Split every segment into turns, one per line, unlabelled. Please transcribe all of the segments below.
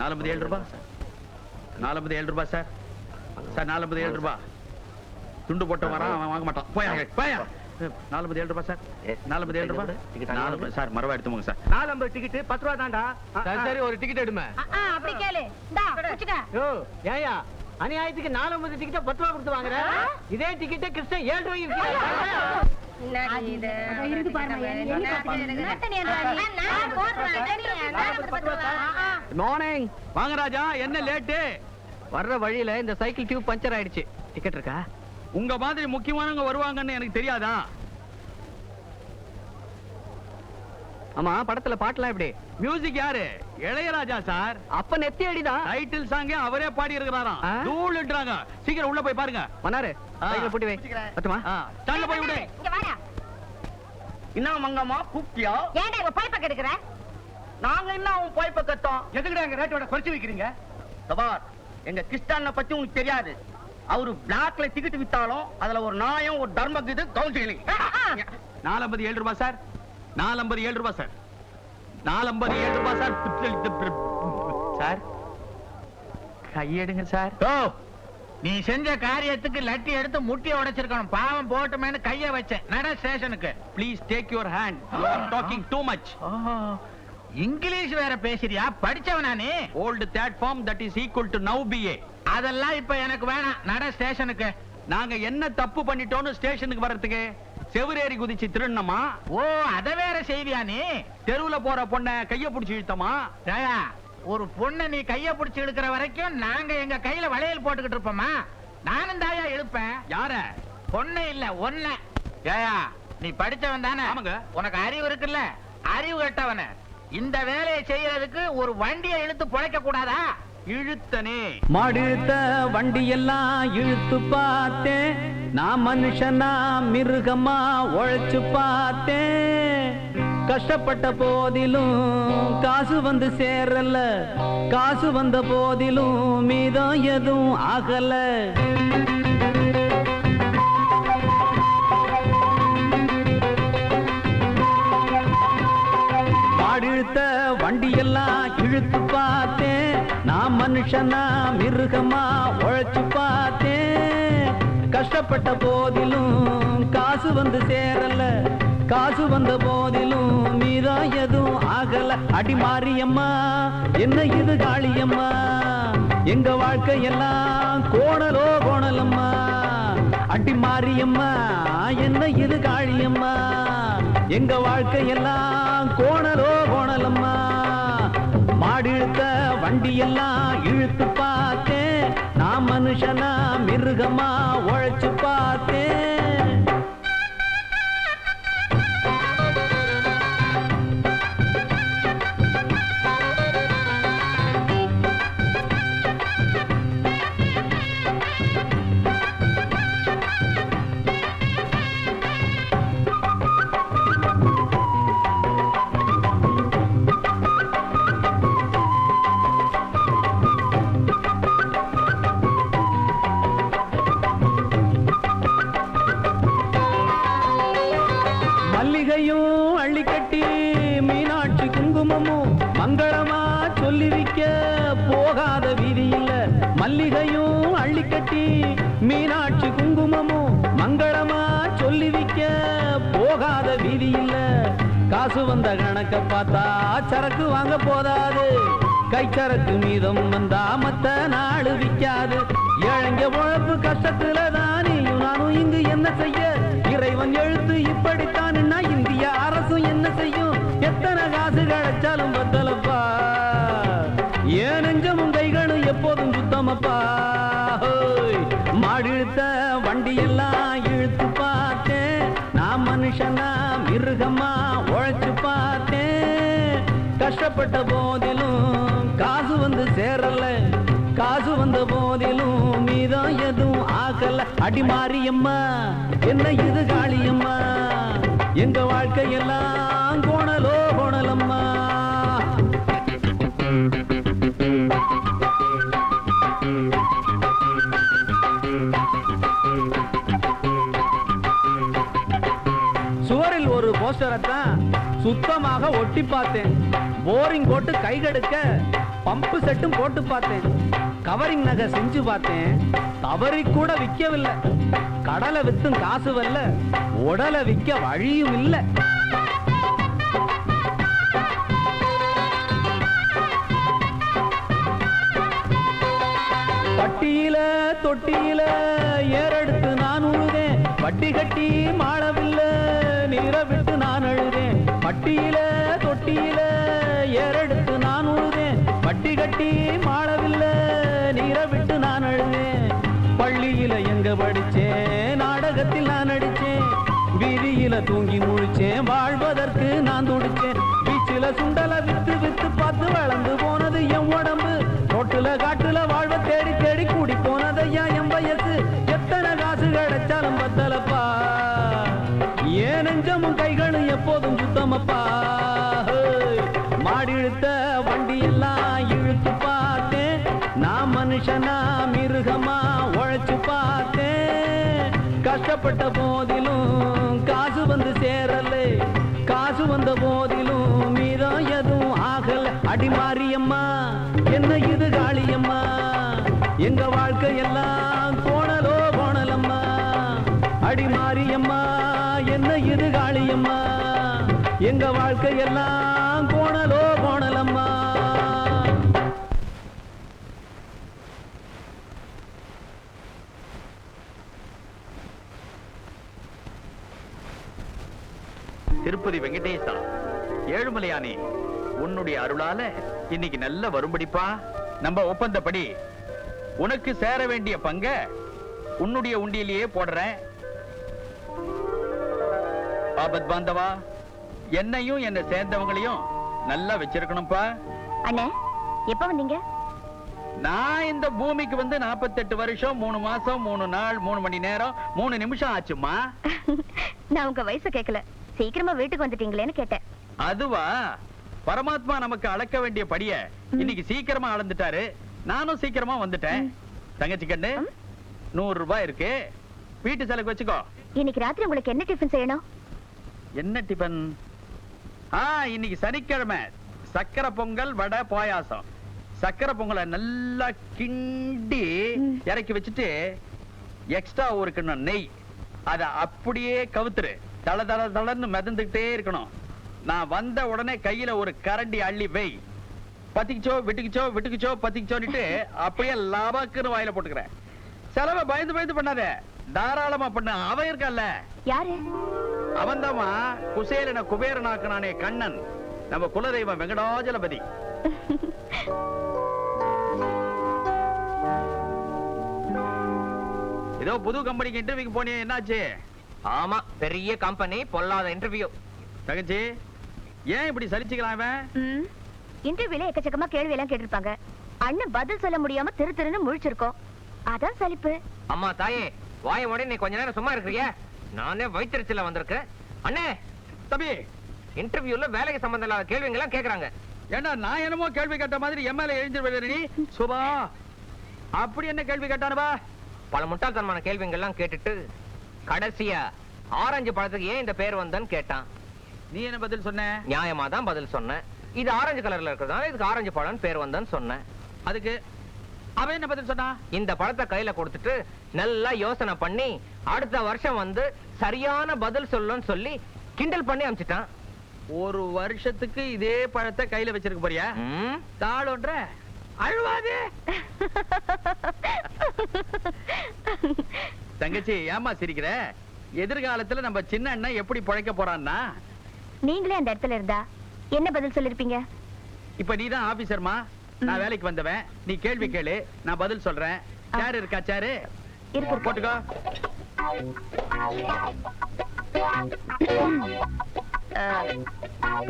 47 ரூபாய் 47 ரூபாய் sir. Sir 47 ரூபாய். துண்டு போட்டு வரான், அவன் வாங்க மாட்டான். போயா 47 ரூபாய் சார். 47 ரூபாய் சார். மரவா எடுத்துங்க சார்.
4 டிக்கெட் 10 ரூபா தான்டா.
சரி ஒரு டிக்கெட் எடுமே.
அப்படி கேளு. இந்தா புடிச்சுக்க.
யோ ஏயா அநியாயத்துக்கு 4 டிக்கெட் 10 ரூபா கொடுத்து வாங்குற. இதே டிக்கெட் கிருஷ்ணன் 7 ரூபாய்க்கு விக்கிறான்.
இருக்கு
மார்னிங்.
வாங்க ராஜா, என்ன லேட்டு?
வர்ற வழியில இந்த சைக்கிள் டியூப் பஞ்சர் ஆயிடுச்சு. டிக்கெட் இருக்கா?
உங்க மாதிரி முக்கியமானவங்க வருவாங்கன்னு எனக்கு தெரியாதா?
ஆமா, படத்துல பாட்டுலாம் எப்படி?
மியூசிக் யாரு? இளையராஜா சார்.
அப்ப நெத்தி அடிதான்.
டைட்டில் சாங்கே அவரே பாடி இருக்கிறாராம். தூள்ன்றாங்க. சீக்கிரம் உள்ள போய் பாருங்க.
மனாரு சைக்கிள் பூட்டி வை. பத்துமா?
ஸ்டாண்ட்ல போய் விடு.
இங்க வாடா.
என்ன மங்கம்மா கூப்பிட்டியா?
ஏன்டா இவ பைப்ப கெடுக்குற?
நாங்க என்ன உன் போய் பக்கத்தோம்?
எதுக்குடா எங்க ரேட்டோட குறைச்சு வைக்கிறீங்க?
சபார், எங்க கிறிஸ்டான பத்தி உங்களுக்கு தெரியாது. அவரு பிளாக்ல டிக்கெட் வித்தாலும் அதுல ஒரு நியாயம், ஒரு தர்மம் இது. கவுன்சிலி
47 ரூபாய் சார். 47 ரூபாய் சார். 47 ரூபாய் சார். Sir கையெடுங்க sir.
நீ செஞ்ச காரியத்துக்கு லட்டி எடுத்து முட்டிய உடைச்சிருக்கணும். பாவம் போட்டுமேனு கைய வச்சேன். நட ஸ்டேஷனுக்கு.
Please take your hand. You are talking too much.
English வேற பேசுறியா? படிச்சவனா நீ?
Old third form that is equal to now BA.
அதெல்லாம் இப்ப எனக்கு வேணாம். நட ஸ்டேஷனுக்கு.
நாங்க என்ன தப்பு பண்ணிட்டோம்னு ஸ்டேஷனுக்கு வர்றதுக்கு? செவரேறி குதிச்சு திருண்ணமா?
ஓ, அத வேற செய்வியா நீ?
தெருவுல போற பொண்ண கைய புடிச்சு இழுத்தமா?
ராயா, ஒரு பொண்ணை நீ கைய புடிச்சு இழுக்கிற வரைக்கும் நாங்க எங்க கையில வளையல் போட்டுக்கிட்டு இருப்போமா? நானும் தாயா இழுப்பேன்.
யார?
பொண்ணு இல்ல, ஒன்ன. ஏயா, நீ படிச்சவன் தானே?
ஆமாங்க.
உனக்கு அறிவு இருக்குல்ல? அறிவு கட்டவன இந்த வேலையை செய்யறதுக்கு ஒரு வண்டியை இழுத்து பொழைக்க கூடாதா?
இழுத்தனே.
மாடுத்த வண்டி எல்லாம் இழுத்து பார்த்தேன். நான் மனுஷனா மிருகமா உழைச்சு பார்த்தேன். கஷ்டப்பட்ட போதிலும் காசு வந்து சேரல. காசு வந்த போதிலும் மீதம் எதுவும் ஆகல. மாடுத்த வண்டி எல்லாம் இழுத்து பார்த்தேன். நான் மனுஷனா மிருகமா உழைச்சு பார்த்தேன். கஷ்டப்பட்ட போதிலும் காசு வந்து சேரல. காசு வந்த போதிலும் மீதம் எதுவும் ஆகல. அடி மாரியம்மா, என்ன இது காளியம்மா? எங்க வாழ்க்கையெல்லாம் கோணலோ கோணலம்மா. அடி மாரியம்மா, என்ன இது காளியம்மா? எங்க வாழ்க்கையெல்லாம் கோணலோ கோணலம்மா. மாடு இழுத்த வண்டி எல்லாம் இழுத்து பார்த்தேன். நான் மனுஷனா மிருகமா உழைச்சு பார்த்தேன். மல்லிகையும் அள்ளிக்கட்டி மீனாட்சி குங்குமமும் மங்களமா சொல்லி வைக்க போகாத வீதி இல்ல. மல்லிகையும் அள்ளிக்கட்டி மீனாட்சி குங்குமமும் மங்களமா சொல்லி வைக்க போகாத வீதி இல்ல. காசு வந்த கணக்க பார்த்தா சரக்கு வாங்க போதாது. கைச்சரக்கு மீதம் வந்தா மத்த நாடு விற்காது. ஏழைங்க உழைப்பு கஷ்டத்துல தானியும் நானும் இங்கு என்ன செய்ய? இறைவன் எழுத்து இப்படித்தான். இந்திய அரசும் என்ன செய்யும்? எத்தனை காசு கிடைச்சாலும் பத்தலப்பா. ஏன் நெஞ்சமும் கைகளும் எப்போதும் சுத்தமப்பா. மாடு இழுத்த வண்டி எல்லாம் இழுத்து பார்த்தேன். நான் மனுஷனா மிருகமா உழைச்சு பார்த்தேன். கஷ்டப்பட்ட போதிலும் காசு வந்து சேரல. காசு வந்த போதிலும் மீதம் எதுவும் ஆகல. அடி மாரியம்மா, என்ன இது காளியம்மா? எங்க வாழ்க்கையெல்லாம் கோணலோ கோணலம்மா. சுவரில் ஒரு போஸ்டரை தான் சுத்தமாக ஒட்டி பார்த்தேன்.
போரிங் போட்டு கை கடுக்க பம்பு செட்டும் போட்டு பார்த்தேன். கவரிங் நகை செஞ்சு பார்த்தேன். தவறி கூட விற்கவில்லை. கடலை வித்தும் காசு வரல, உடலை விற்க வழியும் இல்லை. பட்டியில தொட்டியில ஏறெடுத்து நான் உழுதேன். வட்டி கட்டி மாளவில்லை, நீரை விட்டு நான் அழுதேன். பட்டியில தொட்டியில ஏறெடுத்து நான் உழுதேன். வட்டி கட்டி மாளவில்லை, நீரை விட்டு நான் அழுதேன். பள்ளியில எங்க படிச்சேன், நாடகத்தில் நான் நடிச்சேன். வீதியில தூங்கி முழிச்சேன், வாழ்வதற்கு நான் துடிச்சேன். பீச்சில சுண்டல வித்து வித்து பார்த்து வளர்ந்து போனது என் உடம்பு. ரோட்டுல காட்டுல வாழ்வ தேடி தேடி கூடி போனதையா என் வயசு. எத்தனை காசு கிடைச்சாலும் பத்தலப்பா, ஏன் நெஞ்சமும் கைகளும் எப்போதும் சுத்தமப்பா. மாடி இழுத்த வண்டி எல்லாம் இழுத்து பார்த்தேன். நான் மனுஷனா மிருகமா உழைச்சு பார்த்தேன். கஷ்டப்பட்ட போதிலும் காசு வந்து சேரலே, காசு வந்த போதிலும் மீதம் எதுவும் ஆகல. அடிமாரியம்மா என்ன இது காளியம்மா, எங்க வாழ்க்கை எல்லாம் கோணலோ கோணலம்மா. அடிமாரியம்மா என்ன இது காளியம்மா, எங்க வாழ்க்கை எல்லாம் கோணலோ கோணலம்மா.
திருப்பதி வெங்கடேசா, ஏழுமலையானே, உன்னுடைய அருளால இன்னைக்கு நல்ல வரும்படிப்பா. நம்ம ஒப்பந்தப்படி உனக்கு சேர வேண்டிய பங்க உன்னுடைய உண்டியிலேயே போடுறேன். ஆபத் பாந்தவா, என்னையும் என்ன சேர்ந்தவங்களையும் நல்லா வச்சிருக்கணும்பா.
அண்ணே, எப்ப வந்தீங்க?
நான் இந்த பூமிக்கு வந்து 48 வருஷம் 3 மாசம் 3 நாள் 3 மணி நேரம் 3 நிமிஷம் ஆச்சுமா.
நான் உங்க வயசு கேட்கல, சீக்கிரமா வீட்டுக்கு வந்துட்டீங்களேன்னு கேட்டேன்.
அதுவா, பரமாத்மா நமக்கு அளக்க வேண்டிய படிய இன்னைக்கு சீக்கிரமா அளந்துட்டாரு. நானும் சீக்கிரமா வந்துட்டேன். தங்கச்சி கண்ணு, 100 ரூபாய் இருக்கு, வீட்டு செலவுக்கு வச்சுக்கோ.
இன்னைக்கு ராத்திரி உங்களுக்கு என்ன டிஃபன் செய்யணும்?
என்ன டிபன்? இன்னைக்கு சனிக்கிழமை சக்கரை பொங்கல், வடை, பாயாசம். சக்கரை பொங்கலை நல்லா கிண்டி இறக்கி வச்சுட்டு எக்ஸ்ட்ரா ஒரு கிண்ணம் நெய், அத அப்படியே கவுத்துரு. தள தள தளன்னு மிதந்துகிட்டே இருக்கணும். நான் வந்த உடனே கையில ஒரு கரண்டி அள்ளி வை. பத்திக்கிச்சோ விட்டுக்குச்சோ விட்டுக்குச்சோ பத்திக்கிச்சோன்னுட்டு அப்படியே லாபாக்குன்னு வாயில போட்டுக்கிறேன். செலவை பயந்து பயந்து பண்ணாத, தாராளமா பண்ண. அவன் இருக்கல்ல,
யாரு?
அவன்தாமா குசேலன குபேரனாக்குனானே கண்ணன், நம்ம குலதெய்வம் வெங்கடாஜலபதி. ஏதோ புது கம்பெனிக்கு இன்டர்வியூக்கு போனியே, என்னாச்சு?
ஆமா, பெரிய கம்பெனி, பொல்லாத இன்டர்வியூ.
தங்கச்சி, ஏன் இப்படி சலிச்சுக்கலாம்? அவன்
இன்டர்வியூல எக்கச்சக்கமா கேள்வி எல்லாம் கேட்டிருப்பாங்க. அண்ணன் பதில் சொல்ல முடியாம திரு திருன்னு முழிச்சிருக்கோம், அதான் சலிப்பு.
அம்மா தாயே, வாய மூடி நீ கொஞ்ச நேரம் சும்மா இருக்கிறியா? நானே வயிற்றுல வந்திருக்கேன். அண்ணே,
தம்பி,
இன்டர்வியூல வேலைக்கு சம்பந்தம் இல்லாத கேள்விங்க எல்லாம் கேக்குறாங்க.
ஏன்னா நான் என்னமோ கேள்வி கேட்ட மாதிரி எம்எல்ஏ எழுந்திரு நீ. சுபா, அப்படி என்ன கேள்வி கேட்டானுபா?
பல முட்டாள்தனமான கேள்விங்க எல்லாம் கேட்டுட்டு கடைசியா ஆரஞ்சு பழத்துக்கு ஏன் இந்த பேர் வந்தன்னு கேட்டான்.
நீ என்ன பதில் சொன்ன?
நியாயமா தான் பதில் சொன்னேன். இது ஆரஞ்சு கலர்ல இருக்கிறதுனால இதுக்கு ஆரஞ்சு பழம் பேர் வந்தன்னு சொன்னேன்.
அதுக்கு அவன் என்ன பதில் சொன்னா?
இந்த பழத்தை கையில கொடுத்துட்டு நல்லா யோசனை பண்ணி அடுத்த வருஷம் வந்து சரியான பதில் சொல்லணும்னு சொல்லி கிண்டல் பண்ணி அனுப்பிச்சிட்டான்.
ஒரு வருஷத்துக்கு இதே பழத்தை கையில வச்சிருக்க போறியா? தாளோன்ற அழுவாது. தங்கச்சி, ஏமா சிரிக்கிற? எதிர்காலத்துல நம்ம சின்ன அண்ணன் எப்படி பழைக்க போறான்னா?
நீங்களே அந்த இடத்துல இருந்தா என்ன பதில் சொல்லிருப்பீங்க?
இப்ப நீதான் ஆபீசர்மா, நான் வேலைக்கு வந்தவன். நீ கேள்வி கேளு, நான் பதில் சொல்றேன். சேர் இருக்கா? சேரு
இருக்கு,
போட்டுக்கோ.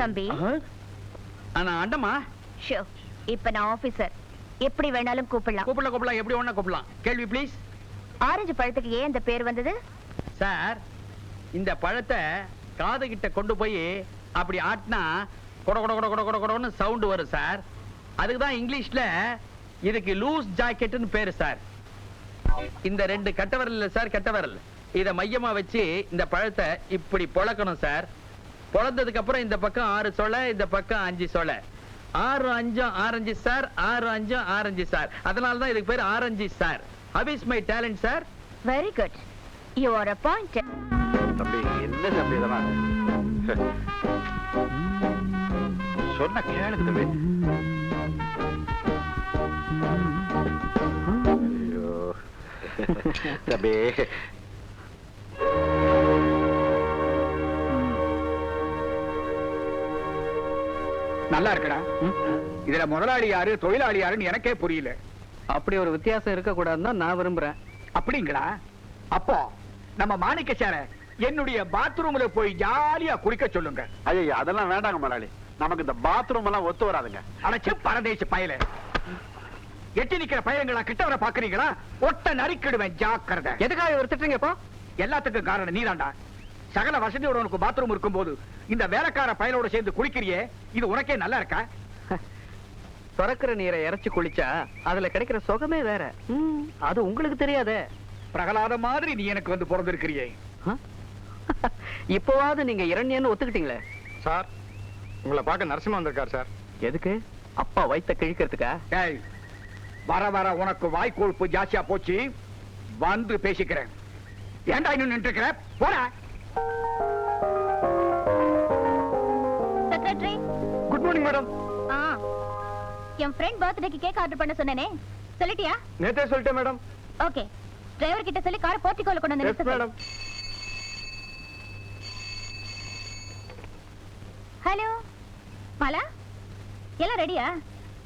தம்பி,
நான் அண்டமா.
ஷோ, இப்ப நான் ஆபீசர், எப்படி வேணாலும் கூப்பிடலாம்.
கூப்பிடலாம், எப்படி வேணா கூப்பிடலாம். கேள்வி ப்ளீஸ்.
ஆரஞ்சு பழத்துக்கு ஏன் இந்த பேர் வந்தது?
சார், இந்த பழத்தை காது கிட்ட கொண்டு போய் அப்படி ஆட்டினா கொட கொட கொட கொட கொட கொடன்னு சவுண்ட் வரும் சார். அதுக்குதான் இங்கிலீஷ்ல இதுக்கு லூஸ் ஜாக்கெட்னு பேரு சார். இந்த 2 கட்டவரல் இல்ல சார், கட்டவரல், இத மையமா வச்சு இந்த பழத்தை இப்படி பொளக்கணும் சார். பொளந்ததுக்கு அப்புறம் இந்த பக்கம் 6 சொலை, இந்த பக்கம் 5 சொலை. 6 5 ஆரஞ்சு சார், 6 5 ஆரஞ்சு சார். அதனால தான் இதுக்கு பேர் orange sir. How is my talent sir?
Very good, you are appointed.
தம்பி என்ன தம்பி இதெல்லாம் சொன்ன கேளுங்க தம்பி. ஐயோ தம்பி
நல்லா இருக்கடா. இதுல முதலாளி யாரு தொழிலாளி யாருன்னு எனக்கே புரியல.
அப்படி ஒரு வித்தியாசம் இருக்க கூடாதுன்னு நான் விரும்புறேன்.
அப்படிங்களா? அப்போ நம்ம மாணிக்க சார என்னுடைய பாத்ரூம்ல போய் ஜாலியா குளிக்க சொல்லுங்க.
ஐயா அதெல்லாம் வேண்டாங்க முதலாளி, நமக்கு இந்த பாத்ரூம் எல்லாம் ஒத்து வராதுங்க.
அடைச்சு பரதேசி பயல, எட்டி நிக்கிற பயங்களா கிட்ட வர பாக்குறீங்களா? ஒட்ட நறுக்கிடுவேன், ஜாக்கிரதை.
எதுக்காக ஒரு திட்டுறீங்க இப்போ?
எல்லாத்துக்கும் காரணம் நீதாண்டா. சகல வசதியோட உனக்கு பாத்ரூம் இருக்கும் போது இந்த வேலைக்கார பயலோட சேர்ந்து குளிக்கிறியே, இது உனக்கே நல்லா இருக்கா?
திறக்கிற நீரை இறைச்சு குளிச்சா அதுல கிடைக்கிற சுகமே வேற. அது உங்களுக்கு தெரியாதே.
பிரகலாத மாதிரி நீ எனக்கு வந்து பிறந்திருக்கிறியே.
இப்போவாது நீங்க இரண்யன்னு ஒத்துக்கிட்டீங்களே.
சார் உங்களை பார்க்க நரசிம்மா வந்திருக்கார் சார்.
எதுக்கு? அப்பா வயித்த கிழிக்கிறதுக்கா?
ஏய், வர வர உனக்கு வாய்க்கொழுப்பு ஜாஸ்தியா போச்சு. வந்து பேசிக்கிறேன். ஏன்டா இன்னும் நின்று இருக்கிற? போற.
Secretary,
good morning madam.
என் ஃப்ரெண்ட் பர்த்டேக்கு கேக் ஆர்டர் பண்ண சொன்னேனே, சொல்லிட்டியா?
நேத்தே சொல்லிட்டேன் மேடம்.
ஓகே, டிரைவர் கிட்ட சொல்லி காரை போர்ட்டிகோல கொண்டு வந்து நிறுத்த சொல்லு. ஹலோ மாலா, எல்லாம் ரெடியா?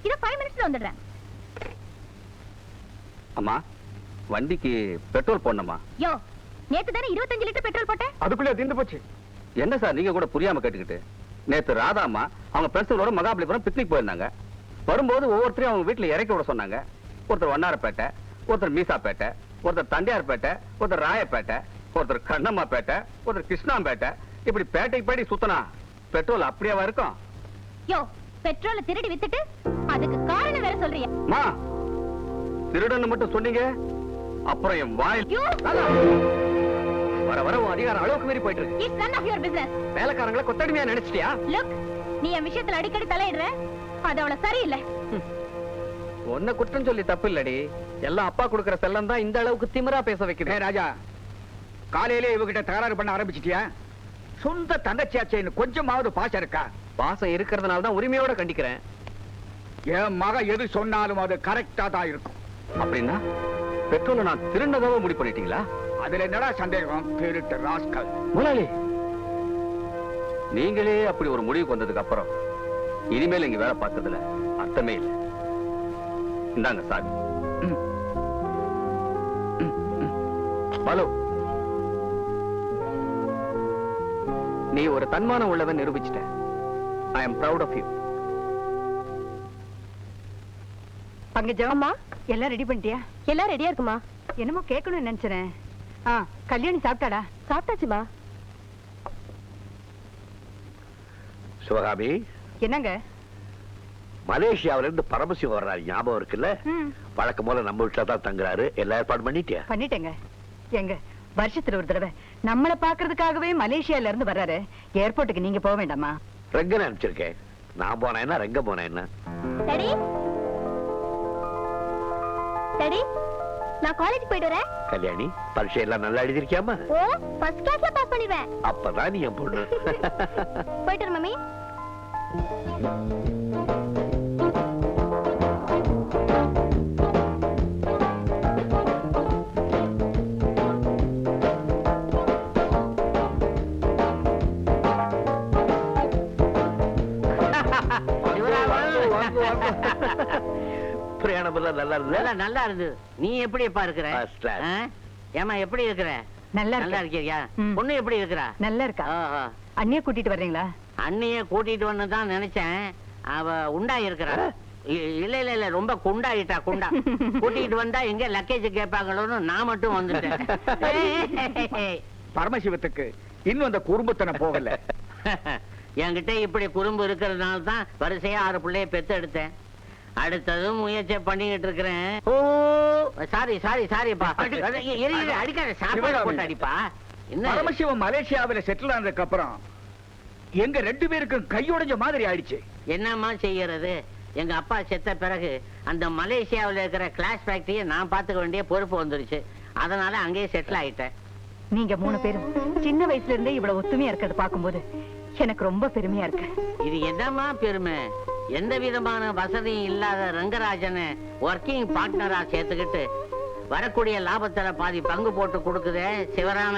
இதோ 5 மினிட்ஸ்ல வந்துடுறேன்.
அம்மா, வண்டிக்கு பெட்ரோல் போடணுமா?
யோ, நேத்து தானே 25 லிட்டர் பெட்ரோல் போட்டேன்.
அதுக்குள்ள தீர்ந்து போச்சு.
என்ன சார் நீங்க கூட புரியாம கேட்டுக்கிட்டு? நேத்து ராதாமா அவங்க ஃப்ரெண்ட்ஸுகளோட மகாபலிபுரம் பிக்னிக் போயிருந்தாங்க. வரும்போது ஒவ்வொருத்தரையும் அவங்க வீட்டுல இறக்கி விட சொன்னாங்க. ஒருத்தர் வண்ணாரப்பேட்டை, ஒருத்தர் மீசாப்பேட்டை, ஒருத்தர் தண்டையார்பேட்டை, ஒருத்தர் ராயப்பேட்டை, ஒருத்தர் கண்ணம்மாப்பேட்டை, ஒருத்தர் கிருஷ்ணாம்பேட்டை. இப்படி பேட்டைக்கு பேட்டி சுத்தனா பெட்ரோல் அப்படியேவா இருக்கும்?
யோ, பெட்ரோலை திருடி வித்துட்டு அதுக்கு காரணம் வேற சொல்றியா?
மா, திருடன்னு மட்டும் சொன்னீங்க, அப்புறம் என் வாயில்
யூ,
வர வர உன் அதிகாரம் அளவுக்கு மீறி போயிட்டு இருக்கு.
It's none of your business.
வேலைக்காரங்களை கொத்தடிமையா நினைச்சிட்டியா?
Look, நீ என் விஷயத்துல அடிக்கடி தலையிடுற, அது அவள சரியில்லை.
ஒன்ன குற்றம் சொல்லி தப்பு இல்லடி. எல்லாம் அப்பா கொடுக்கிற செல்லம் தான் இந்த அளவுக்கு திமிரா பேச வைக்குது.
ஏய் ராஜா, காலையிலே இவகிட்ட தகராறு பண்ண ஆரம்பிச்சிட்டியா? சொந்த தங்கச்சியாச்சேன்னு கொஞ்சமாவது பாசம் இருக்கா?
பாசம் இருக்கிறதுனால தான் உரிமையோட கண்டிக்கிறேன்.
என் மக எது சொன்னாலும் அது கரெக்டா தான் இருக்கும்.
அப்படின்னா பெட்ரோலை நான் திருநதாவ முடிவு பண்ணிட்டீங்களா?
அதுல என்னடா சந்தேகம்? திருட்டு ராஸ்கல்.
முதலாளி, நீங்களே அப்படி ஒரு முடிவுக்கு வந்ததுக்கு அப்புறம் இனிமேல் இங்க வேலை பார்த்ததுல அர்த்தமே இல்லை. இந்தாங்க சார்.
பாலு, நீ ஒரு தன்மானம் உள்ளவன் நிரூபிச்சிட்ட. ஐ அம் proud of you.
பங்கஜம்மா, எல்லாம் ரெடி பண்ணிட்டியா?
எல்லாம் ரெடியா இருக்குமா?
என்னமோ கேட்கணும்னு நினைச்சேன். கல்யாணி சாப்பிட்டாடா?
சாப்பிட்டாச்சுமா.
சிவகாமி,
என்னங்க?
மலேசியாவில இருந்து பரமசிவம் வர்றாரு, ஞாபகம் இருக்குல்ல? வழக்கம் போல நம்ம வீட்டுல தான் தங்குறாரு. எல்லா ஏற்பாடு பண்ணிட்டியா?
பண்ணிட்டேங்க. எங்க வருஷத்துல ஒரு தடவை நம்மளை பாக்குறதுக்காகவே மலேசியால இருந்து வர்றாரு. ஏர்போர்ட்டுக்கு நீங்க போக வேண்டாமா?
ரெங்கன் அனுப்பிச்சிருக்கேன். நான் போனேன் என்ன, ரெங்க போனேன் என்ன?
டாடி, டாடி, நான் காலேஜ் போயிட்டு வரேன்.
கல்யாணி, பரீட்சை எல்லாம் நல்லா எழுதிருக்கியாமா?
ஓ, ஃபர்ஸ்ட் கிளாஸ்ல பாஸ் பண்ணிடுவேன்.
அப்பதான் நீ என் பொண்ணு.
போயிட்டு வரேன் மம்மி.
பிரயாணம் எல்லாம் நல்லா இருந்தது.
நல்லா இருந்தது. நீ எப்படி இருக்கிற?
First class.
ஏமா எப்படி இருக்கிற?
நல்லா
நல்லா
இருக்கு.
இருக்கியா?
ம்.
பொண்ணு எப்படி இருக்கிறா?
நல்லா இருக்கா?
ஆஹா.
அண்ணிய கூட்டிட்டு வர்றீங்களா?
அண்ணிய கூட்டிட்டு வந்து தான் நினைச்சேன். அவ உண்டா இருக்கிறா. இல்ல இல்ல இல்ல, ரொம்ப குண்டாயிட்டா. குண்டா கூட்டிட்டு வந்தா எங்க லக்கேஜ் கேட்பாங்களோன்னு நான் மட்டும் வந்துட்டேன்.
பரமசிவத்துக்கு இன்னும் அந்த குறும்புத்தனம் போகல.
என்கிட்ட இப்படி குறும்பு இருக்கிறதுனால தான் வரிசையா 6 பிள்ளைய பெத்து எடுத்தேன். அடுத்ததும் முயற்சி பண்ணிக்கிட்டு இருக்கிறேன். ஓ, சாரிப்பா. அடிக்காத, சாப்பாடு போட்டு அடிப்பா. என்ன?
பரமசிவம் மலேசியாவில செட்டில் ஆனதுக்கு அப்புறம் 2 நாளைக்கு முன்னால 2 நாளைக்கு எங்க 2 பேருக்கும் கையுடைஞ்ச மாதிரி ஆயிடுச்சு.
என்னம்மா செய்யறது? எங்க அப்பா செத்த பிறகு அந்த மலேசியாவில் இருக்கிற கிளாஸ் ஃபேக்டரியை நான் பார்த்துக்க வேண்டிய பொறுப்பு வந்துருச்சு. அதனால அங்கேயே செட்டில் ஆயிட்டேன்.
நீங்க 3 பேரும் சின்ன வயசுல இருந்தே இவ்வளவு ஒத்துமையா இருக்கிறத பாக்கும்போது எனக்கு ரொம்ப பெருமையா இருக்கு.
இது என்னம்மா பெருமை? எந்த விதமான வசதியும் இல்லாத ரங்கராஜனை ஒர்க்கிங் பார்ட்னரா சேர்த்துக்கிட்டு வரக்கூடிய லாபத்துல பாதி பங்கு போட்டு கொடுக்குதே சிவராம,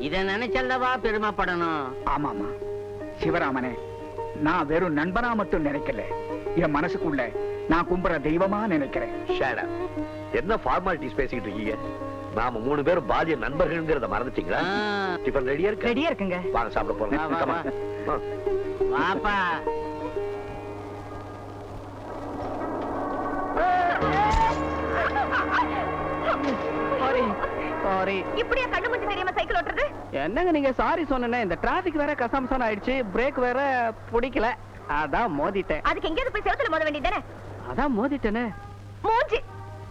இத நினைச்சல்லவா பெருமைப்படணும்.
ஆமாமா சிவராமனே, நான் வெறும் நண்பனா மட்டும் நினைக்கல, என் மனசுக்குள்ள நான் கும்புற தெய்வமா நினைக்கிறேன்.
ஷேடா, என்ன ஃபார்மாலிட்டிஸ் பேசிக்கிட்டு இருக்கீங்க? நாம 3 பேரும் பாலிய நண்பர்கள்ங்கிறத மறந்துட்டீங்களா? டிஃபன் ரெடியா இருக்கு?
ரெடியா இருக்குங்க.
வாங்க சாப்பிட போறோம்.
வா, வா, வா. வாப்பா.
சாரி.
இப்படியா கண்ணு முச்சு தெரியாம சைக்கிள் ஓட்டுறது?
என்னங்க நீங்க சாரி சொன்னேனே, இந்த டிராபிக் வேற கசம்சம் ஆயிடுச்சு, பிரேக் வேற பிடிக்கல, அதான் மோதிட்டேன்.
அதுக்கு எங்கேயாவது போய் செவத்துல மோத வேண்டியதானே?
அதான் மோதிட்டேனே.
மூஞ்சி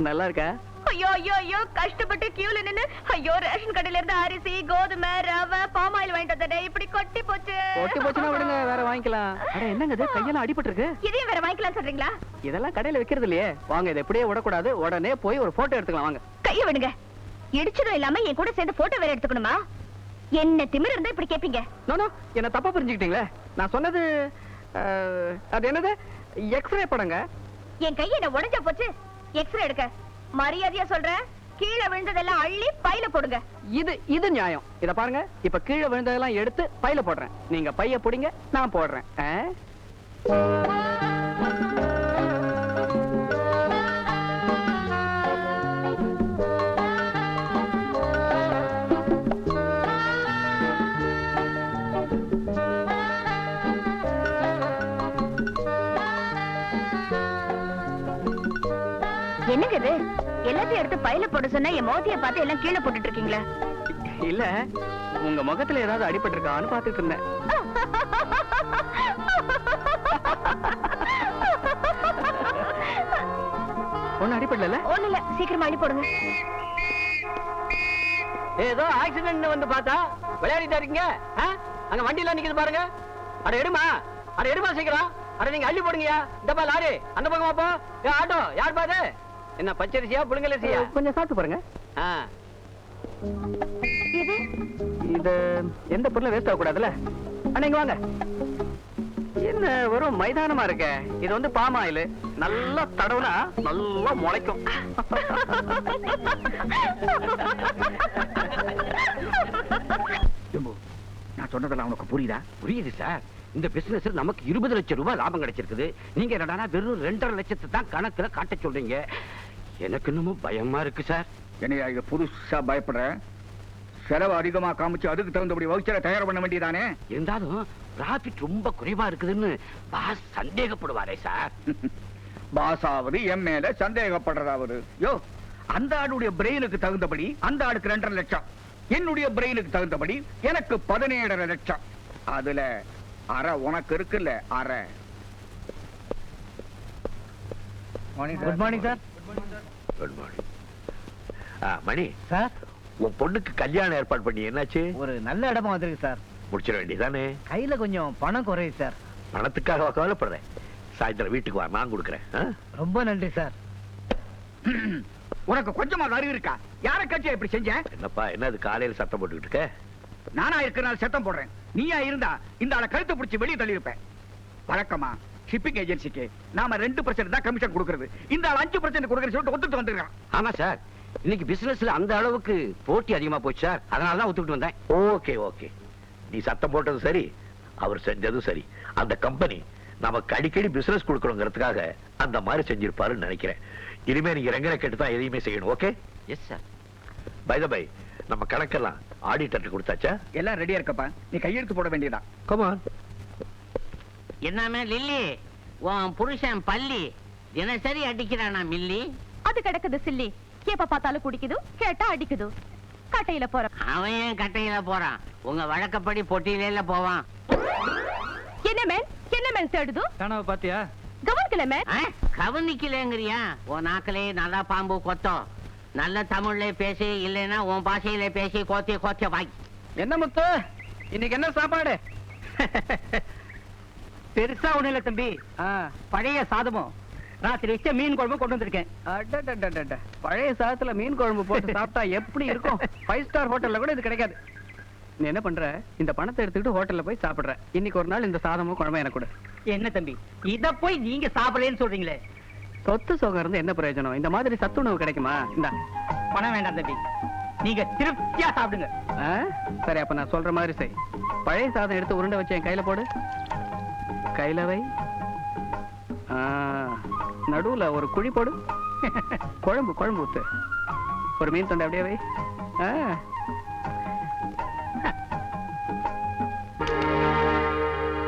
நல்லா இருக்கா?
ஐயோ ஐயோ ஐயோ, கஷ்டப்பட்டு கியூல நின்னு ஐயோ ரேஷன் கடையில இருந்து அரிசி, கோதுமை, ரவை, பாம் ஆயில் வாங்கிட்டு வந்தே, இப்படி கொட்டி போச்சு.
கொட்டி போச்சுன்னா விடுங்க, வேற வாங்கிக்கலாம். அட என்னங்க இது, கையெல்லாம் அடிபட்டு இருக்கு.
இதையும் வேற வாங்கிக்கலாம் சொல்றீங்களா?
இதெல்லாம் கடையில வைக்கிறது இல்லையே. வாங்க, இதை எப்படியே விடக்கூடாது, உடனே போய் ஒரு போட்டோ எடுத்துக்கலாம். வாங்க.
கைய விடுங்க. இடிச்சதும் இல்லாம என் கூட சேர்ந்து போட்டோ வேற எடுத்துக்கணுமா? என்ன திமிரு இருந்தா இப்படி கேப்பீங்க?
நோ, என்ன தப்பா புரிஞ்சுக்கிட்டீங்களே. நான் சொன்னது அது என்னது, எக்ஸ்ரே படங்க.
என் கைய என்ன உடைஞ்சா போச்சு? எக்ஸ்ரே எடுக்க மரியாதையா சொல்றேன், கீழே விழுந்ததெல்லாம் அள்ளி பையில போடுங்க.
இது நியாயம். இத பாருங்க, இப்ப கீழே விழுந்ததெல்லாம் எடுத்து பையில போடுறேன். நீங்க பைய புடிங்க, நான் போடுறேன்.
என்னங்க இது, எல்லாத்தையும் எடுத்து பையில போட சொன்னா என் மோதிய பார்த்து எல்லாம் கீழே போட்டுட்டு இருக்கீங்களா?
இல்ல, உங்க முகத்துல ஏதாவது அடிபட்டு இருக்கான்னு பாத்துட்டு இருந்தேன். ஒண்ணு அடிபடல?
ஒண்ணு இல்ல, சீக்கிரமா அடி போடுங்க.
ஏதோ ஆக்சிடென்ட் வந்து பார்த்தா விளையாடிட்டா இருக்கீங்க. அங்க வண்டியில நிக்குது பாருங்க. அட எடுமா சீக்கிரம். அட நீங்க அள்ளி போடுங்கயா. இந்தப்பா லாரி, அந்த பக்கமா போ. ஆட்டோ யார் பாது? என்ன பச்சரிசியா புழுங்கலரிசியா? கொஞ்சம் சாப்பிட்டு பாருங்க. இது எந்த பொருளும் வேஸ்ட் ஆக கூடாதுல்ல. அண்ணா இங்க வாங்க. என்ன வெறும் மைதானமா இருக்க? இது வந்து பாம் ஆயில். நல்லா தடவுனா நல்லா முளைக்கும்.
நான் சொன்னதெல்லாம் உனக்கு புரியுதா?
புரியுது சார். இந்த பிசினஸ் நமக்கு 20 லட்சம் ரூபாய் லாபம் கிடைச்சிருக்குது. நீங்க என்னடா வெறும் 2.5 லட்சத்தை தான் கணக்குல காட்ட சொல்றீங்க. எனக்கு இன்னமும் பயமா இருக்கு சார்.
என்னையா இது புதுசா பயப்படுற? செலவு அதிகமா காமிச்சு அதுக்கு தகுந்தபடி வவுச்சரை தயார் பண்ண வேண்டியதானே?
இருந்தாலும் டிராபிக் ரொம்ப குறைவா இருக்குதுன்னு பாஸ் சந்தேகப்படுவாரே சார்.
பாசாவது என் மேல சந்தேகப்படுறதாவது? யோ, அந்த ஆளுடைய பிரெயினுக்கு தகுந்தபடி அந்த ஆளுக்கு 2.5 லட்சம், என்னுடைய பிரெயினுக்கு தகுந்தபடி எனக்கு 17.5 லட்சம். அதுல அரை உனக்கு இருக்குல்ல, அரை.
Good morning sir.
Good morning. Mani
sir,
உன் பொண்ணுக்கு கல்யாணம் ஏற்பாடு பண்ணி என்னாச்சு?
ஒரு நல்ல இடமா வந்திருக்கு சார்.
முடிச்சிட வேண்டியதானே?
கையில கொஞ்சம் பணம் குறையுது சார்.
பணத்துக்காக கவலைப்படுறேன். சாயந்தரம் வீட்டுக்கு வா, நான் கொடுக்குறேன்.
ரொம்ப நன்றி சார்.
உனக்கு கொஞ்சமா அறிவு இருக்கா? யார கட்சியா இப்படி செஞ்ச?
என்னப்பா என்னது காலையில சத்தம் போட்டுக்கிட்டு இருக்க?
நானா இருக்கிறனால சத்தம் போடுறேன். நீயா இருந்தா இந்த ஆளை கழுத்தை பிடிச்சி வெளியே தள்ளி இருப்பேன். வழக்கமா ஷிப்பிங் ஏஜென்சிக்கு நாம 2% தான் கமிஷன் கொடுக்கறது. இந்த ஆள் 5% கொடுக்கறது சொல்லிட்டு ஒத்துட்டு வந்துருக்கான்.
ஆமா சார், இன்னைக்கு பிசினஸ்ல அந்த அளவுக்கு போட்டி அதிகமா போச்சு சார். அதனால தான் ஒத்துக்கிட்டு வந்தேன்.
ஓகே. நீ சத்தம் போட்டது சரி, அவர் செஞ்சதும் சரி. அந்த கம்பெனி நமக்கு அடிக்கடி பிசினஸ் கொடுக்கணுங்கிறதுக்காக அந்த மாதிரி செஞ்சிருப்பாருன்னு நினைக்கிறேன். இனிமே நீங்க ரெங்கனை கேட்டு தான் எதையுமே செய்யணும். Okay?
Yes sir.
By the by, நம்ம கணக்கெல்லாம் ஆடிட்டர் கொடுத்தாச்சா?
எல்லாம் ரெடியா இருக்கப்பா, நீ கையெழுத்து போட வேண்டியதா.
Come on.
என்னமே லில்லி, உன் புருஷன் பள்ளி தினசரி அடிக்கிறானா மில்லி?
அது கிடக்குது சில்லி. எப்ப பார்த்தாலும் குடிக்குது, கேட்டா அடிக்குது. கட்டையில போற
அவன் ஏன் கட்டையில போறான்? உங்க வழக்கப்படி பொட்டியில போவான்.
என்ன மேன் தேடுது?
கனவு பாத்தியா?
கவனிக்கல மேன்.
கவனிக்கலங்கிறியா? உன் நாக்கிலே நல்லா பாம்பு கொத்தம். நல்ல தமிழ்ல பேசி, இல்லைன்னா உன் பாஷையில பேசி கோத்தி வாய்.
என்ன முத்து, இன்னைக்கு என்ன சாப்பாடு? பெருசா ஒண்ணு இல்ல தம்பி, பழைய சாதமும் ராத்திரி வச்ச மீன் குழம்பு கொண்டு வந்திருக்கேன்.
அடடடடட. பழைய சாதத்துல மீன் குழம்பு போட்டு சாப்பிட்டா எப்படி இருக்கும்? 5 ஸ்டார் ஹோட்டல்ல கூட இது கிடைக்காது. நீ என்ன பண்ற, இந்த பணத்தை எடுத்துக்கிட்டு ஹோட்டல்ல போய் சாப்பிடுற. இன்னைக்கு ஒரு நாள் இந்த சாதமும் குழம்பு எனக்கு கொடு.
என்ன தம்பி, இத போய் நீங்க சாப்பிடலன்னு சொல்றீங்களே?
சொத்து சுகம் இருந்து என்ன பிரயோஜனம்? இந்த மாதிரி சத்துணவு கிடைக்குமா? இந்த
பணம் வேண்டாம் தம்பி, நீங்க திருப்தியா சாப்பிடுங்க.
சரி, அப்ப நான் சொல்ற மாதிரி செய். பழைய சாதம் எடுத்து உருண்டை வச்சு என் கையில போடு. கையில வை. நடுவுல ஒரு குழி போடு. குழம்பு குழம்பு ஊத்து. ஒரு மீன் தொண்டை அப்படியே வை.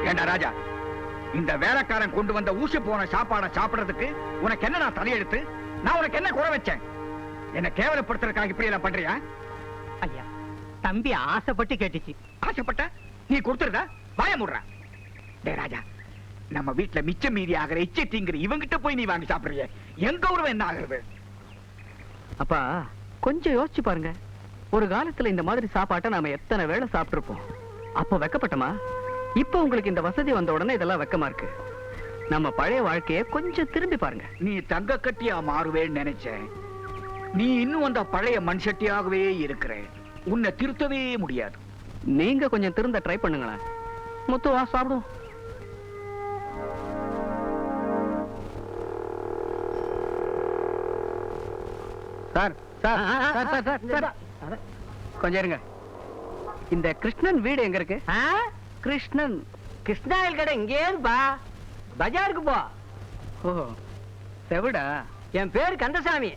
ஏண்டா ராஜா, இந்த வேலைக்காரன் கொண்டு வந்த ஊசி போன சாப்பாடை சாப்பிடுறதுக்கு உனக்கு என்ன நான் தலையெடுத்து? நான் உனக்கு என்ன குறை வச்சேன்? என்ன கேவலப்படுத்துறதுக்காக இப்படி எல்லாம் பண்றியா?
ஐயா, தம்பி ஆசைப்பட்டு கேட்டுச்சு.
ஆசைப்பட்ட நீ கொடுத்துருதா? வாய மூடுற. டேய் ராஜா, நம்ம வீட்டுல மிச்சம் மீதி ஆகிற இச்சை தீங்குற இவங்கிட்ட போய் நீ வாங்கி சாப்பிடுறிய, எங்க உறவு என்ன ஆகுறது?
அப்பா கொஞ்சம் யோசிச்சு பாருங்க. ஒரு காலத்துல இந்த மாதிரி சாப்பாட்டை நாம எத்தனை வேளை சாப்பிட்டுருப்போம். அப்போ வெக்கப்பட்டமா? இப்ப உங்களுக்கு இந்த வசதி வந்த உடனே இதெல்லாம் வெக்கமா இருக்கு. நம்ம பழைய வாழ்க்கைய கொஞ்சம் திரும்பி பாருங்க.
நீ தங்க கட்டியா மாறுவேன்னு நினைச்சேன். நீ இன்னும் அந்த பழைய மண்சட்டியாகவே இருக்கிற. உன்னை திருத்தவே முடியாது.
நீங்க கொஞ்சம் திருந்த ட்ரை பண்ணுங்களேன். முத்து வா சாப்பிடுவோம். Sir sir sir sir sir sir கொஞ்சம் இருங்க. இந்த கிருஷ்ணன் வீடு எங்க இருக்கு? கிருஷ்ணன்
கிருஷ்ணாயில் கடை இங்கே இருப்பா, பஜாருக்கு போ.
ஓ செவிடா.
என் பேரு கந்தசாமி.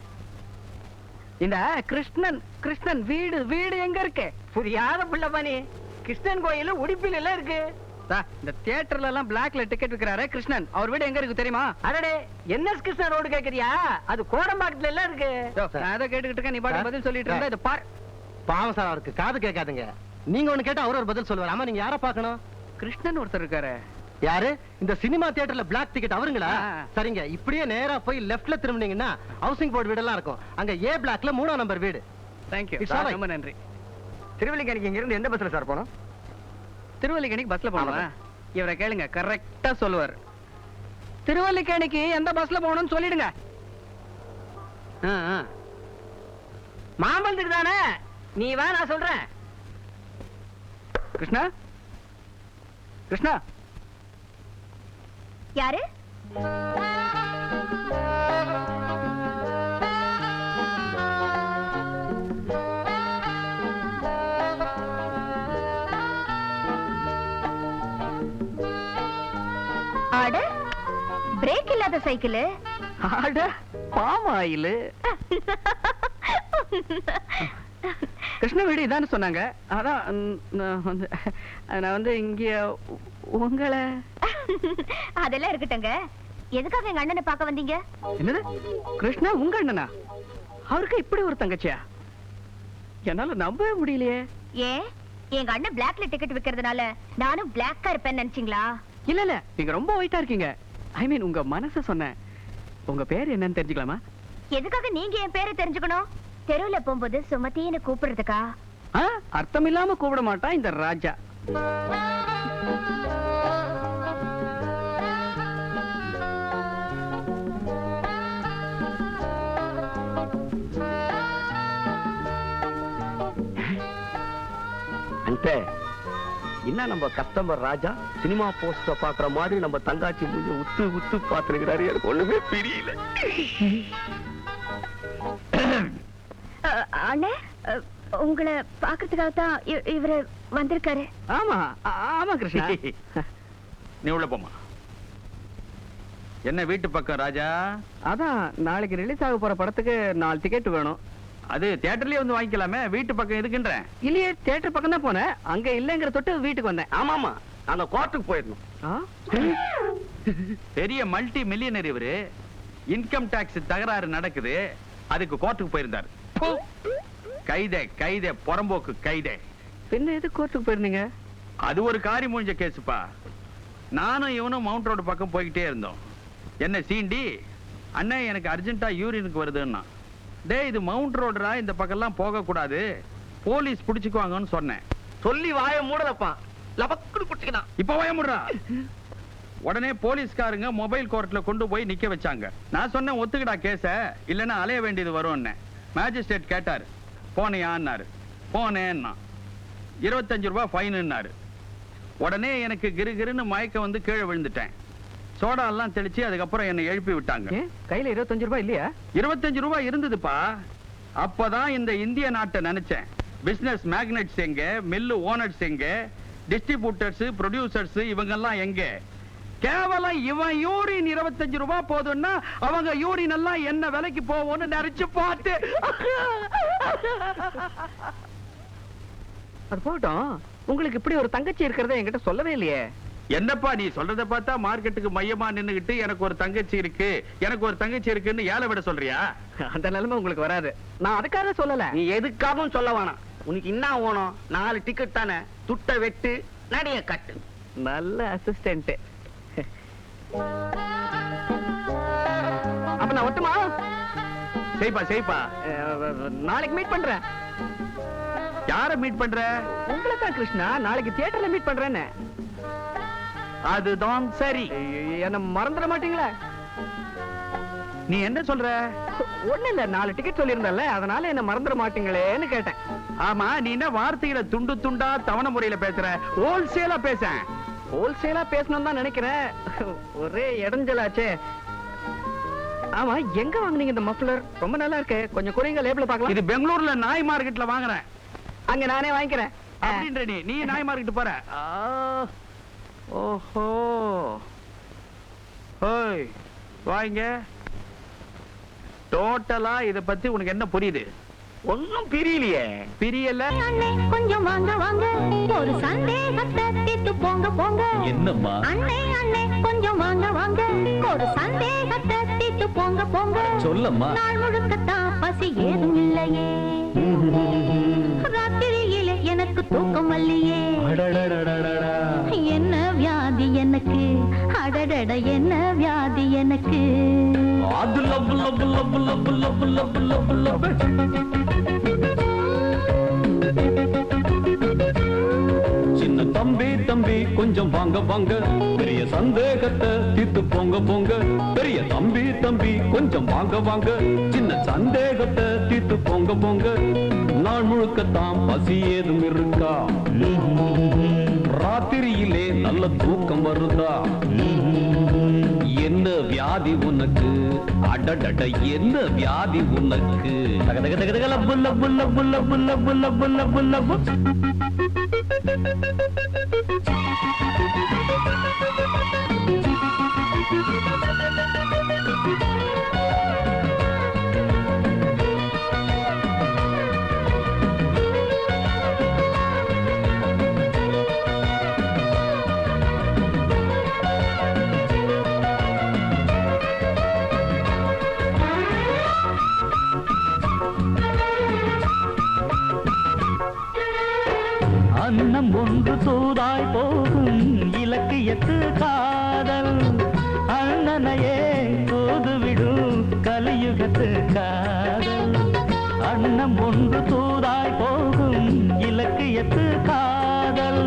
இந்த கிருஷ்ணன் கிருஷ்ணன் வீடு வீடு எங்க இருக்கு?
புரியாத புள்ள பாணி. கிருஷ்ணன் கோயில் உடுப்பில் எல்லாம் இருக்கு.
இந்த தியேட்டர்ல எல்லாம் பிளாக்ல டிக்கெட் விக்கிறாரு கிருஷ்ணன், அவர் வீடு எங்க இருக்கு தெரியுமா?
அடடே, என்எஸ் கிருஷ்ணா ரோடு கேக்குறியா? அது கோடம்பாக்கத்துல எல்லாம் இருக்கு.
நான் அதை கேட்டுக்கிட்டு இருக்கேன், நீ பாட்டு பதில் சொல்லிட்டு இருந்தா. இதை பாரு.
பாவம் சார், அவருக்கு காது கேட்காதுங்க. நீங்க ஒண்ணு கேட்டா அவர் ஒரு பதில் சொல்லுவார். ஆமா, நீங்க யார பாக்கணும்?
கிருஷ்ணன் ஒருத்தர் இருக்காரு.
யாரு? இந்த சினிமா தியேட்டர்ல பிளாக் டிக்கெட் அவருங்களா? சரிங்க, இப்படியே நேரா போய் லெஃப்ட்ல திரும்பினீங்கன்னா ஹவுசிங் போர்டு வீடெல்லாம் இருக்கும். அங்க ஏ பிளாக்ல 3ஆம் நம்பர் வீடு.
தேங்க்யூ, ரொம்ப நன்றி.
திருவல்லிக்கணிக்கு இங்க இருந்து எந்த பஸ்ல சார் போனோம்?
திருவல்லிக்கணிக்கு பஸ்ல போனோமா? இவரை கேளுங்க, கரெக்டா சொல்லுவார். திருவல்லிக்கணிக்கு எந்த பஸ்ல போகணும்னு சொல்லிடுங்க.
மாம்பழத்துக்கு தானே? நீ வா, நான் சொல்றேன்.
கிருஷ்ணா கிருஷ்ணா.
யாரு? ஆட பிரேக் இல்லாத சைக்கிள்.
ஆட பாமாயில். கிருஷ்ண வீடு இதான்னு சொன்னாங்க. அதான் நான் வந்து இங்க உங்களை.
அதெல்லாம் இருக்கட்டுங்க. எதுக்காக எங்க அண்ணனை பார்க்க வந்தீங்க?
என்னது? கிருஷ்ணா உங்க அண்ணனா? அவருக்கு இப்படி ஒரு தங்கச்சியா? என்னால நம்பவே முடியலையே.
ஏன் எங்க அண்ணன் பிளாக்ல டிக்கெட் விக்கிறதுனால நானும் பிளாக்கா இருப்பேன்னு நினைச்சீங்களா?
இல்ல இல்ல, நீங்க ரொம்ப ஒயிட்டா இருக்கீங்க. ஐ மீன் உங்க மனச சொன்னேன். உங்க பேர் என்னன்னு தெரிஞ்சுக்கலாமா?
எதுக்காக நீங்க என் பேரை தெரிஞ்சுக்கணும்? தெருவுல போகும்போது சுமத்தின்னு கூப்பிடுறதுக்கா?
அர்த்தம் இல்லாம கூப்பிட மாட்டான் இந்த ராஜா.
என்ன நம்ம கஸ்டமர் ராஜா சினிமா போஸ்ட பாக்குற மாதிரி நம்ம தங்காச்சி மூஞ்சி உத்து உத்து பாத்துருக்கிறாரு. எனக்கு ஒண்ணுமே புரியல.
அண்ணே, உங்களை பாக்குறதுக்காக தான் இவரு வந்திருக்காரு.
ஆமா ஆமா கிருஷ்ணா.
நீ உள்ள போமா. என்ன வீட்டு பக்கம் ராஜா?
அதான் நாளைக்கு ரிலீஸ் ஆக போற படத்துக்கு 4 டிக்கெட் வேணும்.
அது தியேட்டர்லயே வந்து வாங்கிக்கலாமே, வீட்டு பக்கம் இருக்குன்றேன்.
இல்லையே, தியேட்டர் பக்கம் தான் போனேன். அங்க இல்லங்கிற தொட்டு வீட்டுக்கு வந்தேன்.
ஆமாமா, அந்த கோர்ட்டுக்கு போயிருந்தோம்.
பெரிய மல்டி மில்லியனர் இவரு. இன்கம் டாக்ஸ் தகராறு நடக்குது, அதுக்கு கோர்ட்டுக்கு போயிருந்தாரு. கைதே கைதே புறம்போக்கு கைதே.
பின்ன எது கோர்ட்டுக்கு போயிருந்தீங்க?
அது ஒரு காரி மூஞ்ச கேசுப்பா. நானும் இவனும் மவுண்ட் ரோடு பக்கம் போய்கிட்டே இருந்தோம். என்ன சீண்டி, அண்ணன் எனக்கு அர்ஜென்ட்டா யூரினுக்கு வருதுன்னா, டேய் இது மவுண்ட் ரோடுரா, இந்த பக்கம்லாம் போக கூடாது, போலீஸ் பிடிச்சுக்குவாங்கன்னு சொன்னேன்.
சொல்லி வாய மூடலப்பா.
லபக்குன்னு குடிச்சுக்கினான்.
இப்ப பயமுடுறா. உடனே போலீஸ்காரங்க மொபைல் கோர்ட்ல கொண்டு போய் நிக்க வச்சாங்க. நான் சொன்னேன் ஒத்துக்கிடா கேஸ, இல்லன்னா அலைய வேண்டியது வரும்னு. மேஜிஸ்ட்ரேட் கேட்டாரு, போனையான்னாரு. போனேன்னா 25 ரூபாய் ஃபைனுன்னாரு. உடனே எனக்கு கிருகிருன்னு மயக்கம் வந்து கீழே விழுந்துட்டேன். சோடா எல்லாம் தெளிச்சு அதுக்கப்புறம் என்னை எழுப்பி விட்டாங்க.
கையில 25 ரூபாய் இல்லையா?
25 ரூபாய் இருந்ததுப்பா. அப்பதான் இந்த இந்திய நாட்டை நினைச்சேன். பிசினஸ் மேக்னெட்ஸ் எங்க, மில்லு ஓனர்ஸ் எங்க, டிஸ்ட்ரிபியூட்டர்ஸ், ப்ரொடியூசர்ஸ் இவங்கெல்லாம் எங்க? கேவலம் இவன் யூரின் 25 ரூபாய் போதும்னா அவங்க யூரின் எல்லாம் என்ன விலைக்கு போவோம்னு நினைச்சு பார்த்து.
அது போட்டோம். உங்களுக்கு இப்படி ஒரு தங்கச்சி இருக்கிறத என்கிட்ட சொல்லவே இல்லையே.
என்னப்பா நீ சொல்றத பார்த்தா மார்க்கெட்டுக்கு மையமா நின்னுகிட்டு எனக்கு ஒரு தங்கச்சி இருக்கு, எனக்கு ஒரு தங்கச்சி இருக்குன்னு ஏழை விட சொல்றியா?
அந்த நிலைமை உங்களுக்கு வராது. நான் அதுக்காக சொல்லல.
நீ எதுக்காகவும் சொல்ல வேணாம். உனக்கு என்ன ஓணும்? 4 டிக்கெட் தானே, துட்ட வெட்டு, நடைய கட்டு.
நல்ல அசிஸ்டன்ட். அப்ப நான் ஒட்டுமா?
செய்ப்பா செய்ப்பா.
நாளைக்கு மீட் பண்றேன்.
யார மீட் பண்ற?
உங்களை தான் கிருஷ்ணா. நாளைக்கு தியேட்டர்ல மீட் பண்றேன்னு.
அதுதான் சரி.
என்ன மறந்துட மாட்டீங்களா?
நீ என்ன சொல்ற?
ஒண்ணு இல்ல, 4 டிக்கெட் சொல்லியிருந்தல, அதனால என்ன மறந்துட மாட்டீங்களேன்னு கேட்டேன்.
ஆமா, நீ என்ன வார்த்தைகளை துண்டு துண்டா தவணை முறையில பேசுற? ஹோல்சேலா பேச.
ஹோல்சேலா பேசணும் தான் நினைக்கிறேன். ஒரே இடைஞ்சலாச்சே. ஆமா, எங்க வாங்குனீங்க இந்த மஃப்ளர்? ரொம்ப நல்லா இருக்கு. கொஞ்சம் குறைங்க, லேபிள பார்க்கலாம்.
இது பெங்களூர்ல நாய் மார்க்கெட்ல வாங்குறேன்.
அங்க நானே வாங்கிக்கிறேன்.
அப்படின்ற நீ நாய் மார்க்கெட் போற? ஓஹோ, ஓய் வாங்க. டோட்டலா இத பத்தி உனக்கு என்ன புரியுது?
ஒன்னும் பிரியலையே.
பிரியல?
கொஞ்சம் வாங்க வாங்க, ஒரு சந்தேகத்தை தீர்த்து போங்க போங்க.
என்னம்மா?
அண்ணே அண்ணே கொஞ்சம் வாங்க வாங்க, ஒரு சந்தேகத்தை தீர்த்து போங்க போங்க.
சொல்லம்மா.
நாள் முழுக்கத்தான் பசி ஏதும் இல்லையே, ராத்திரியிலே எனக்கு தூக்கம் இல்லையே. என்ன வியாதி எனக்கு, அடடட என்ன வியாதி எனக்கு.
சின்ன தம்பி தம்பி கொஞ்சம் வாங்க வாங்க, பெரிய சந்தேகத்தை தீர்த்து போங்க போங்க. பெரிய தம்பி தம்பி கொஞ்சம் வாங்க வாங்க, சின்ன சந்தேகத்தை தீர்த்து போங்க போங்க. நாள் முழுக்கத்தான் பசி ஏதும் இருக்கா? ராத்திரியிலே நல்ல தூக்கம் வருதா? என்ன வியாதி உனக்கு? அடடட என்ன வியாதி உனக்கு? தக தக தக புல்ல புல்ல புல்ல புல்ல புல்ல புல்ல புல்ல. அன்னம் ஒன்று தூதாய் போகும் இலக்கியத்து காதல், அண்ணனையே தூதுவிடும் கலியுகத்து காதல். அன்னம் ஒன்று தூதாய் போகும் இலக்கியத்து காதல்,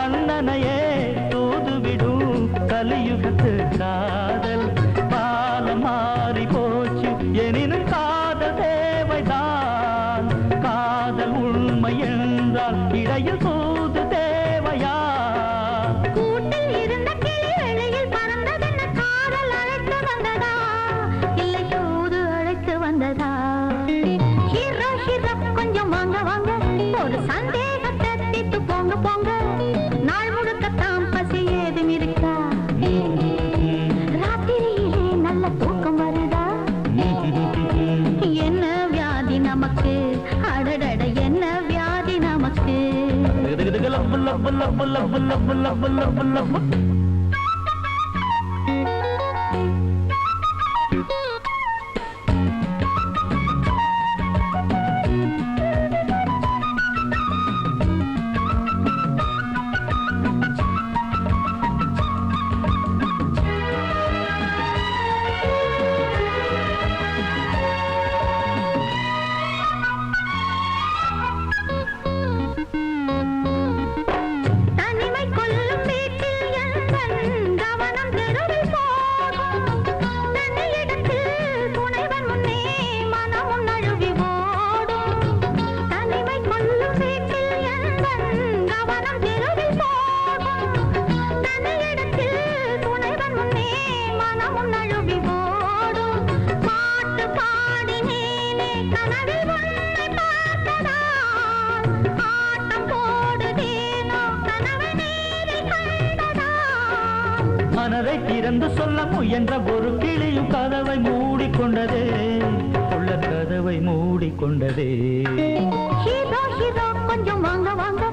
அண்ணனையே தூதுவிடும் கலியுகத்து காதல். காலம் மாறி போச்சு எனினும் காதல் தேவைதான். காதல் உண்மை என்றால் இடையில் தூது தேவையா?
கூட்டில் இருந்த கிளி வெளியில் பறந்ததென்ன, காதல் அழைத்து வந்ததா இல்லை தூது அழைத்து வந்ததா? ஹீரோ ஹீரோ கொஞ்சம் வாங்க வாங்க, ஒரு சந்தேகத்தை தீர்த்து போங்க போங்க. நாள் முழுக்கத்தான் பசி ஏதும் இருக்கா? ராத்திரியிலே நல்ல தூக்கம் வருதா? என்ன வியாதி நமக்கு, அடடட என்ன வியாதி நமக்கு.
புல்ல புல்ல புல்ல புல்ல புல்ல புல்ல புல்ல.
தனி
என்ற ஒரு கிளியும் கதவை மூடிக்கொண்டதே உள்ள கதவை மூடிக்கொண்டதே
ஹீரோ ஹீரோ கொஞ்சம் வாங்க வாங்க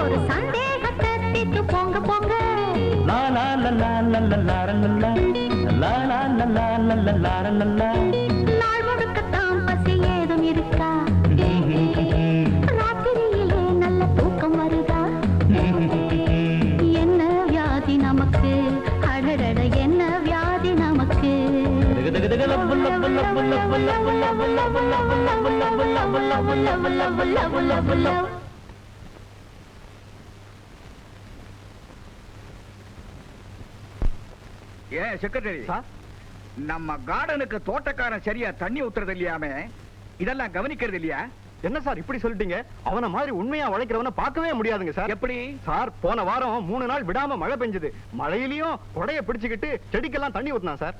ஒரு சந்தேகத்தை தீர்த்து போங்க போங்க
லா லா லா லா லா லா லா லா லா லா லா லா லா லா லா
நாள் முழுக்கத்தான் பசி ஏதும் இருக்கா ராத்திரியிலே நல்ல தூக்கம் வருதா என்ன வியாதி நமக்கு அடடட என்ன வியாதி நமக்கு
ஏன் செக்ரட்டரி, நம்ம கார்டனுக்கு தோட்டக்காரன் சரியா தண்ணி ஊத்துறது இல்லையாமே, இதெல்லாம் கவனிக்கிறது இல்லையா?
என்ன சார் இப்படி சொல்லிட்டீங்க? அவன மாதிரி உண்மையா உழைக்கிறவன பார்க்கவே முடியாதுங்க சார்.
எப்படி
சார், போன வாரம் 3 நாள் விடாம மழை பெஞ்சது. மழையிலயும் கொடைய பிடிச்சுக்கிட்டு செடிக்கெல்லாம் தண்ணி ஊத்துனா சார்.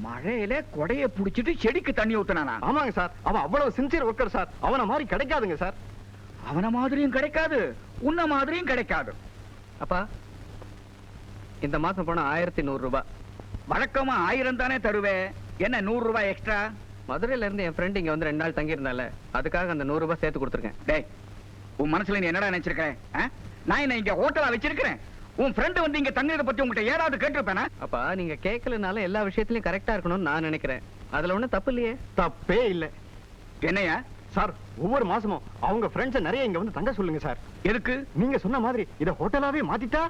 மழையில கொடைய புடிச்சிட்டு செடிக்கு தண்ணி ஊத்துனானா?
ஆமாங்க சார், அவன் அவ்வளவு சின்சியர் ஒர்க்கர் சார். அவன மாதிரி கிடைக்காதுங்க சார்.
அவன மாதிரியும் கிடைக்காது, உன்ன மாதிரியும் கிடைக்காது.
அப்பா, இந்த மாசம் போனா 1100 ரூபாய்.
வழக்கமா 1000 தானே தருவேன், என்ன 100 ரூபாய் எக்ஸ்ட்ரா?
மதுரையில இருந்து என் ஃப்ரெண்ட் இங்க வந்து 2 நாள் தங்கி இருந்தால அதுக்காக அந்த 100 ரூபாய் சேர்த்து கொடுத்துருக்கேன்.
டேய், உன் மனசுல நீ என்னடா நினைச்சிருக்க? நான் என்ன இங்க ஹோட்டலா வச்சிருக்கிறேன்? உன் ஃப்ரெண்ட் வந்து இங்க தங்குறத பத்தி உங்ககிட்ட ஏதாவது கேட்டிருப்பேனா?
அப்பா, நீங்க கேட்கலனால எல்லா விஷயத்திலயும் கரெக்டா இருக்கணும்னு நான் நினைக்கிறேன். அதுல ஒண்ணும் தப்பு இல்லையே.
தப்பே இல்ல.
என்னையா
சார், ஒவ்வொரு மாசமும் அவங்க ஃப்ரெண்ட்ஸ் நிறைய இங்க வந்து தங்க சொல்லுங்க சார்.
எதுக்கு?
நீங்க சொன்ன மாதிரி இத ஹோட்டலாவே மாத்திட்டா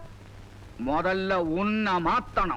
முதல்ல உன்னை மாத்தணும்.